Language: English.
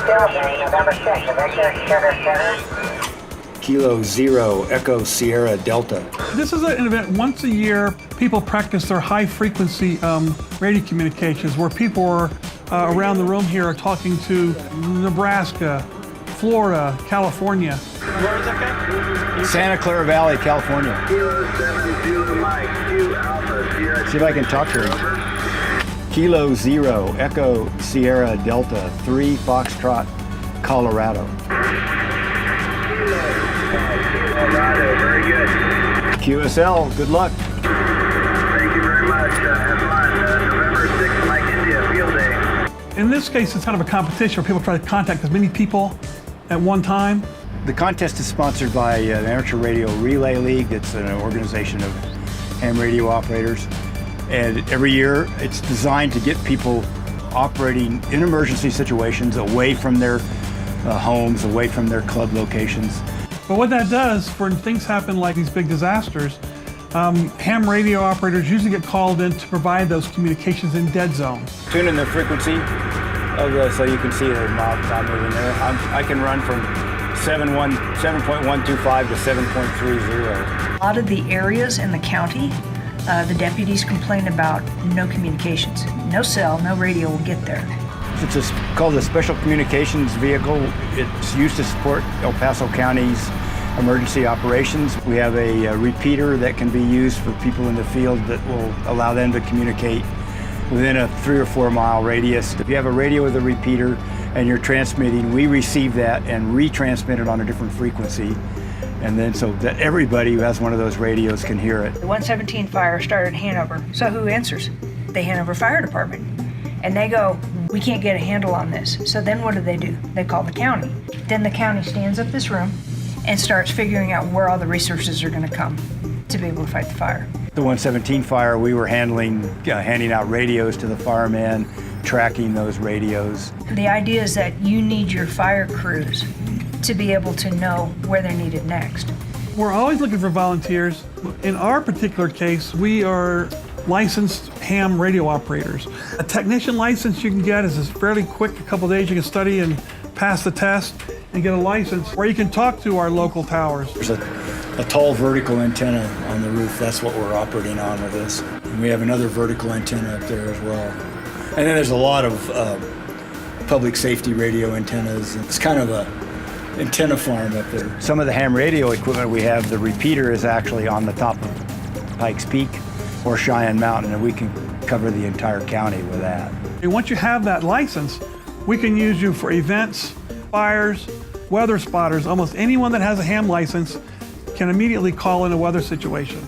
Delta, November 6th, Victor, Sugar Center. Kilo 0, Echo Sierra Delta. This is an event once a year. People practice their high-frequency radio communications where people are around the room here are talking to Nebraska, Florida, California. Where is that guy? Santa Clara Valley, California. See if I can talk to her. Kilo 0, Echo Sierra Delta, 3 Foxtrot, Colorado. Colorado, very good. QSL, good luck. Thank you very much. Have fun. November 6th, Mike India, field day. In this case, it's kind of a competition where people try to contact as many people at one time. The contest is sponsored by the Amateur Radio Relay League. It's an organization of ham radio operators. And every year it's designed to get people operating in emergency situations away from their homes, away from their club locations. But what that does, when things happen like these big disasters, ham radio operators usually get called in to provide those communications in dead zone. Tune in the frequency of the, so you can see the knob moving there. I can run from 7.125 to 7.30. A lot of the areas in the county, the deputies complain about no communications. No cell, no radio will get there. It's called a Special Communications Vehicle. It's used to support El Paso County's emergency operations. We have a repeater that can be used for people in the field that will allow them to communicate within a 3 or 4 mile radius. If you have a radio with a repeater and you're transmitting, we receive that and retransmit it on a different frequency. And then so that everybody who has one of those radios can hear it. The 117 fire started in Hanover. So who answers? The Hanover Fire Department. And they go, we can't get a handle on this. So then what do? They call the county. Then the county stands up this room and starts figuring out where all the resources are going to come to be able to fight the fire. The 117 fire, we were handing out radios to the firemen, tracking those radios. The idea is that you need your fire crews to be able to know where they're needed next. We're always looking for volunteers. In our particular case, we are licensed ham radio operators. A technician license you can get is fairly quick, a couple days you can study and pass the test and get a license, or you can talk to our local towers. There's a tall vertical antenna on the roof. That's what we're operating on with this. And we have another vertical antenna up there as well. And then there's a lot of public safety radio antennas. It's kind of a antenna farm up there. Some of the ham radio equipment we have, the repeater is actually on the top of Pikes Peak or Cheyenne Mountain, and we can cover the entire county with that. And once you have that license, we can use you for events, fires, weather spotters. Almost anyone that has a ham license can immediately call in a weather situation.